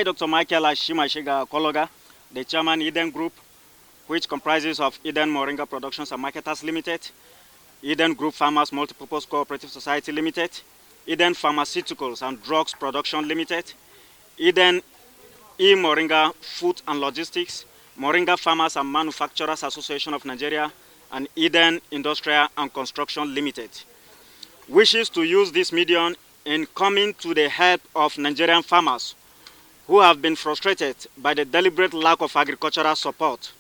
Dr. Michael Ashimashiga Akoloaga, the chairman Eden Group, which comprises of Eden Moringa Productions and Marketers Limited, Eden Group Farmers Multipurpose Cooperative Society Limited, Eden Pharmaceuticals and Drugs Production Limited, Eden E-MORINGA Food and Logistics, Moringa Farmers and Manufacturers Association of Nigeria, and Eden Industrial and Construction Limited wishes to use this medium in coming to the help of Nigerian farmers who have been frustrated by the deliberate lack of agricultural support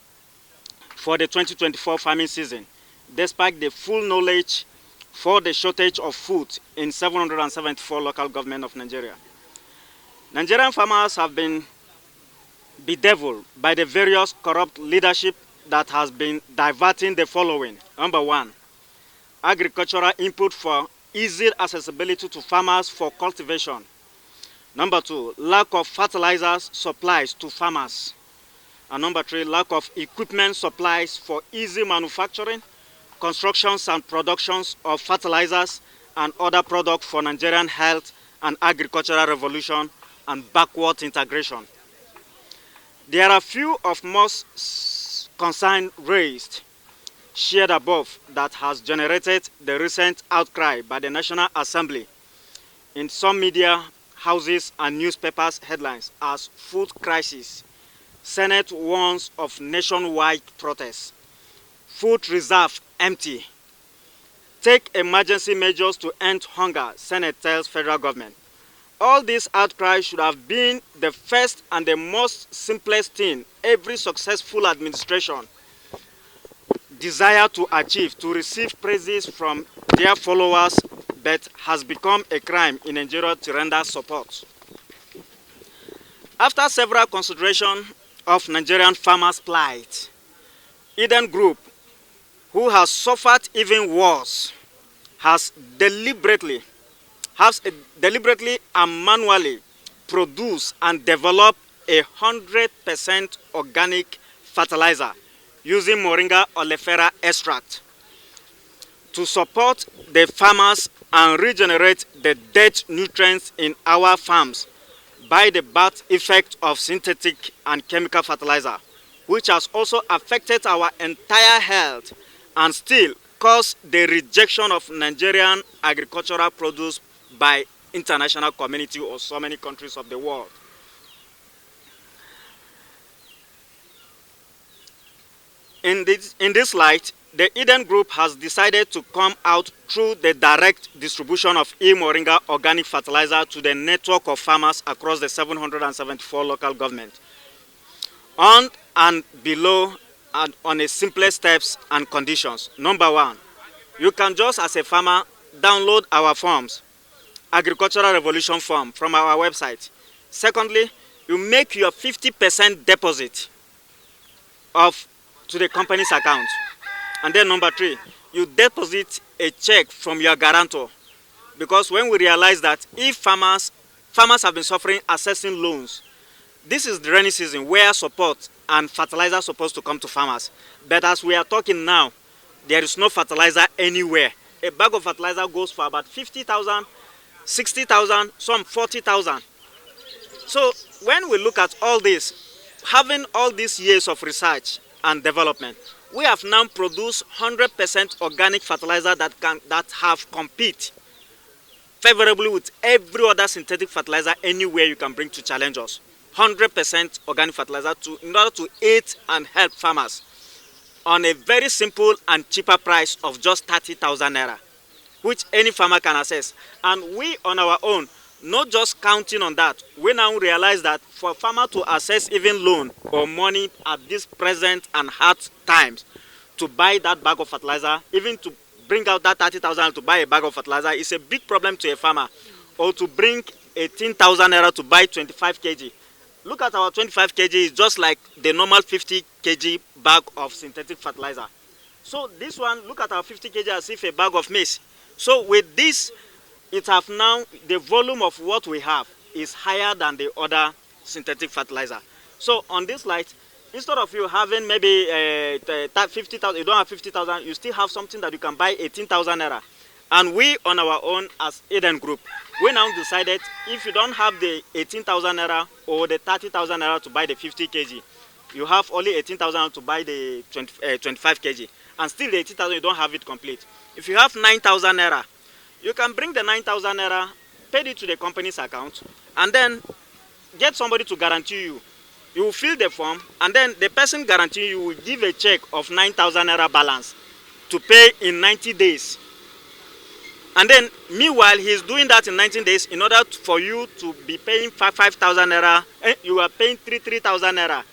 for the 2024 farming season, despite the full knowledge for the shortage of food in 774 local governments of Nigeria. Nigerian farmers have been bedeviled by the various corrupt leadership that has been diverting the following. Number one, agricultural input for easy accessibility to farmers for cultivation. Number two, lack of fertilizers supplies to farmers. And number three, lack of equipment supplies for easy manufacturing, constructions and productions of fertilizers and other products for Nigerian health and agricultural revolution and backward integration. There are few of most concern raised, shared above, that has generated the recent outcry by the National Assembly in some media houses and newspapers headlines as food crisis. Senate warns of nationwide protests. Food reserve empty. Take emergency measures to end hunger, Senate tells federal government. All these outcries should have been the first and the most simplest thing every successful administration desire to achieve, to receive praises from their followers, but has become a crime in Nigeria to render support. After several considerations of Nigerian farmers' plight, Eden Group, who has suffered even worse, has deliberately and manually produced and developed 100% organic fertilizer using Moringa oleifera extract to support the farmers and regenerate the dead nutrients in our farms by the bad effect of synthetic and chemical fertilizer, which has also affected our entire health and still caused the rejection of Nigerian agricultural produce by international community or so many countries of the world. In this light, the Eden Group has decided to come out through the direct distribution of E-MORINGA organic fertilizer to the network of farmers across the 774 local governments. On and below and on a simple steps and conditions. Number one, you can just as a farmer download our forms, Agricultural Revolution form from our website. Secondly, you make your 50% deposit to the company's account. And then number three, you deposit a check from your guarantor. Because when we realize that if farmers have been suffering accessing loans, this is the rainy season where support and fertilizer are supposed to come to farmers. But as we are talking now, there is no fertilizer anywhere. A bag of fertilizer goes for about 50,000, 60,000, some 40,000. So when we look at all this, having all these years of research and development, we have now produced 100% organic fertilizer that have compete favorably with every other synthetic fertilizer anywhere you can bring to challenge us. 100% organic fertilizer in order to aid and help farmers on a very simple and cheaper price of just 30,000 naira, which any farmer can access. And we on our own, not just counting on that, we now realize that for a farmer to access even loan or money at this present and hard times to buy that bag of fertilizer, even to bring out that 30,000 to buy a bag of fertilizer is a big problem to a farmer. Or to bring 18,000 naira to buy 25 kg. Look at our 25 kg, is just like the normal 50 kg bag of synthetic fertilizer. So this one, look at our 50 kg as if a bag of maize. So with this, it have now, the volume of what we have is higher than the other synthetic fertilizer. So on this light, instead of you having maybe 50,000, you don't have 50,000, you still have something that you can buy 18,000 naira. And we on our own as Eden Group, we now decided if you don't have the 18,000 naira or the 30,000 naira to buy the 50 kg, you have only 18,000 to buy the 25 kg, and still the 18,000 you don't have it complete. If you have 9,000 naira, you can bring the 9,000 naira, pay it to the company's account, and then get somebody to guarantee you. You will fill the form, and then the person guaranteeing you will give a check of 9,000 naira balance to pay in 90 days. And then, meanwhile, he's doing that in 19 days in order for you to be paying 5,000 naira. You are paying 3,000 naira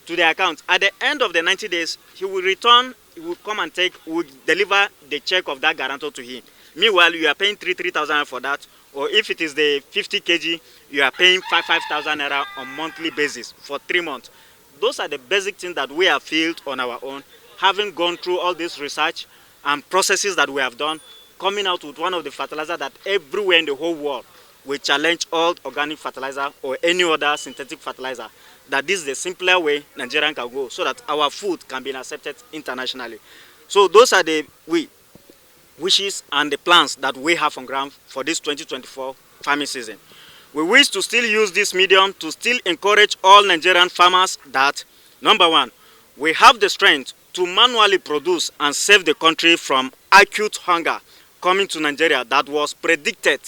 to the account. At the end of the 90 days, he will return, he will come and will deliver the check of that guarantor to him. Meanwhile, you are paying 3,000 for that. Or if it is the 50 kg, you are paying 5,000 naira on monthly basis for 3 months. Those are the basic things that we have filled on our own, having gone through all this research and processes that we have done, coming out with one of the fertilizer that everywhere in the whole world will challenge all organic fertilizer or any other synthetic fertilizer. That this is the simpler way Nigerian can go so that our food can be accepted internationally. So those are the wishes and the plans that we have on ground for this 2024 farming season. We wish to still use this medium to still encourage all Nigerian farmers that, number one, we have the strength to manually produce and save the country from acute hunger coming to Nigeria that was predicted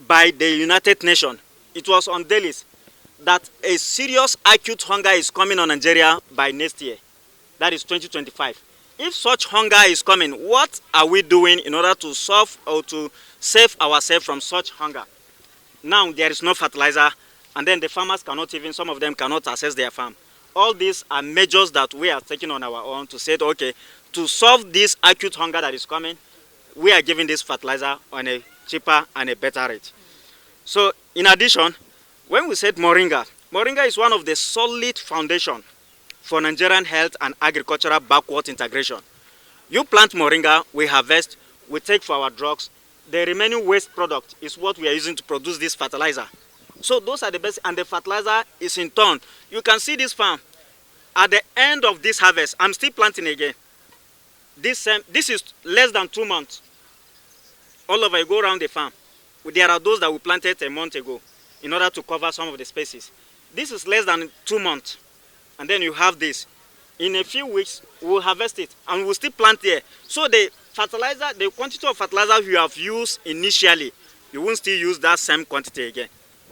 by the United Nations. It was on dailies that a serious acute hunger is coming on Nigeria by next year. That is 2025. If such hunger is coming, what are we doing in order to solve or to save ourselves from such hunger? Now there is no fertilizer, and then the farmers cannot even, some of them cannot access their farm. All these are measures that we are taking on our own to say, okay, to solve this acute hunger that is coming, we are giving this fertilizer on a cheaper and a better rate. So in addition, when we said moringa is one of the solid foundation for Nigerian health and agricultural backward integration. You plant moringa, we harvest, we take for our drugs. The remaining waste product is what we are using to produce this fertilizer. So those are the best, and the fertilizer is in turn. You can see this farm. At the end of this harvest, I'm still planting again. This is less than 2 months. All over, you go around the farm. There are those that we planted a month ago in order to cover some of the spaces. This is less than 2 months. And then you have this. In a few weeks, we'll harvest it and we'll still plant there. So the fertilizer, the quantity of fertilizer you have used initially, you won't still use that same quantity again.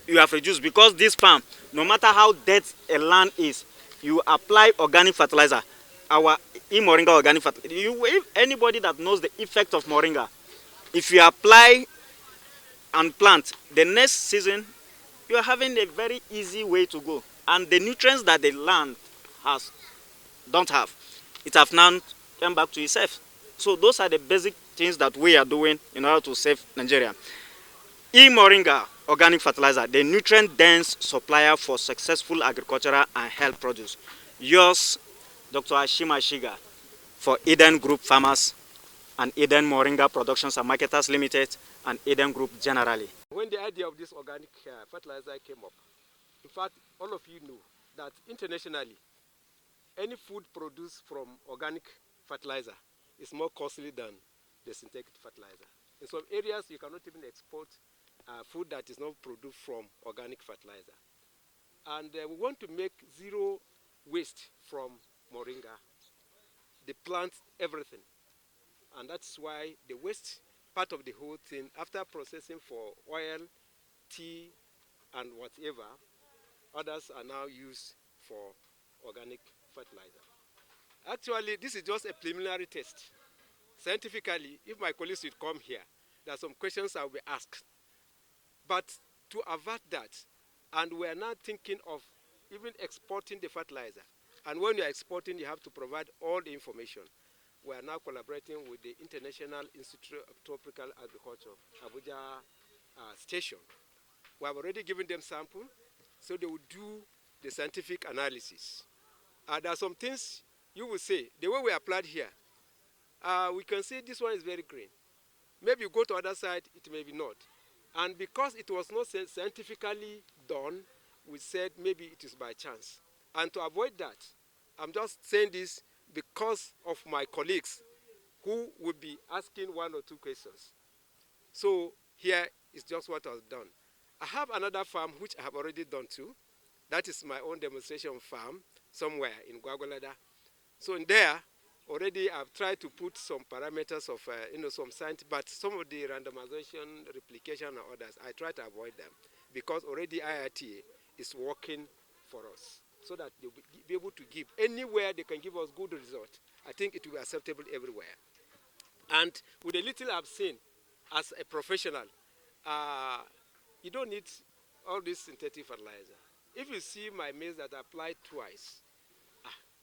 You have reduced, because this farm, no matter how dead a land is, you apply organic fertilizer. Our E-MORINGA organic fertilizer. If anybody that knows the effect of moringa, if you apply and plant, the next season, you are having a very easy way to go. And the nutrients that the land don't have, it have now come back to itself. So those are the basic things that we are doing in order to save Nigeria. E-MORINGA organic fertilizer, the nutrient-dense supplier for successful agricultural and health produce. Yours, Dr. Ashimashiga, for Eden Group Farmers and Eden Moringa Productions and Marketers Limited and Eden Group generally. When the idea of this organic fertilizer came up, in fact, all of you know that internationally, any food produced from organic fertilizer is more costly than the synthetic fertilizer. In some areas, you cannot even export food that is not produced from organic fertilizer. And we want to make zero waste from moringa. They plant everything. And that's why the waste part of the whole thing, after processing for oil, tea, and whatever, others are now used for organic fertilizer. Actually, this is just a preliminary test. Scientifically, if my colleagues would come here, there are some questions I will be asked. But to avert that, and we are now thinking of even exporting the fertilizer. And when you are exporting, you have to provide all the information. We are now collaborating with the International Institute of Tropical Agriculture, Abuja station. We have already given them sample, so they will do the scientific analysis. There are some things you will say, the way we applied here, we can say this one is very green. Maybe you go to other side, it may be not. And because it was not scientifically done, we said maybe it is by chance. And to avoid that, I'm just saying this because of my colleagues who will be asking 1 or 2 questions. So here is just what was done. I have another farm which I have already done too. That is my own demonstration farm somewhere in Gwagwalada. So in there, already I've tried to put some parameters of, some science, but some of the randomization, replication, and others, I try to avoid them because already IITA is working for us so that they'll be able to give anywhere they can give us good result. I think it will be acceptable everywhere. And with the little I've seen as a professional, you don't need all this synthetic fertilizer. If you see my maize that I applied twice,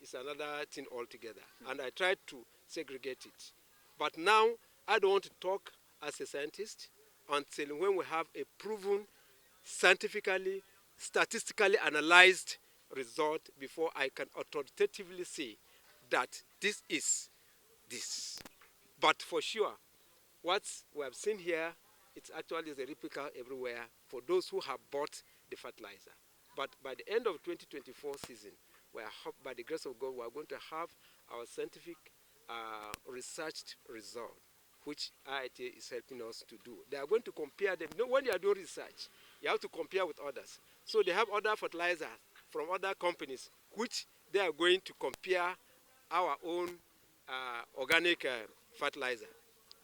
it's another thing altogether. And I tried to segregate it. But now, I don't want to talk as a scientist until when we have a proven, scientifically, statistically analyzed result before I can authoritatively say that this is this. But for sure, what we have seen here, it's actually a replica everywhere for those who have bought the fertilizer. But by the end of 2024 season, by the grace of God, we are going to have our scientific researched result, which IITA is helping us to do. They are going to compare them. You know, when you are doing research, you have to compare with others. So they have other fertilizers from other companies, which they are going to compare our own organic fertilizer.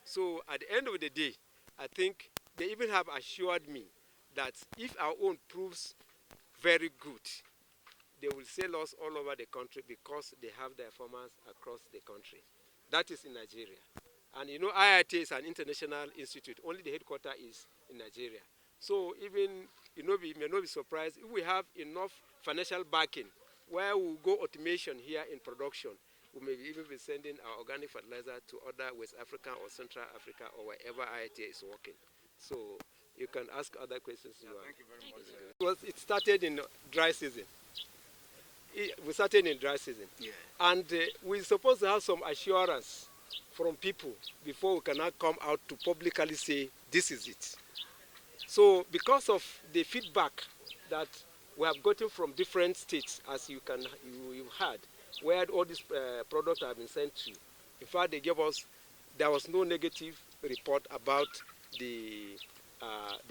So at the end of the day, I think they even have assured me that if our own proves very good, they will sell us all over the country because they have their farmers across the country. That is in Nigeria. And you know, IITA is an international institute. Only the headquarters is in Nigeria. So even, you know, we may not be surprised if we have enough financial backing where we'll go automation here in production. We may even be sending our organic fertilizer to other West Africa or Central Africa or wherever IITA is working. So you can ask other questions. Yeah, thank you very much. It started in dry season. We started in dry season. Yeah. And we're supposed to have some assurance from people before we cannot come out to publicly say, this is it. So because of the feedback that we have gotten from different states, as you've heard, where all these products have been sent to, in fact, they gave us, there was no negative report about the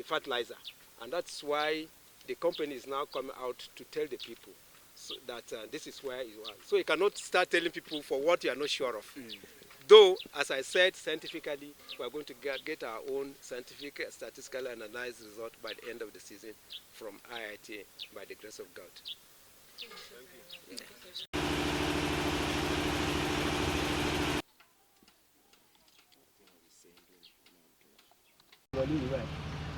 fertilizer. And that's why the company is now coming out to tell the people so that this is where you are. So you cannot start telling people for what you are not sure of. Though, as I said, scientifically, we are going to get our own scientific, statistically analyzed result by the end of the season from IITA, by the grace of God. Thank you.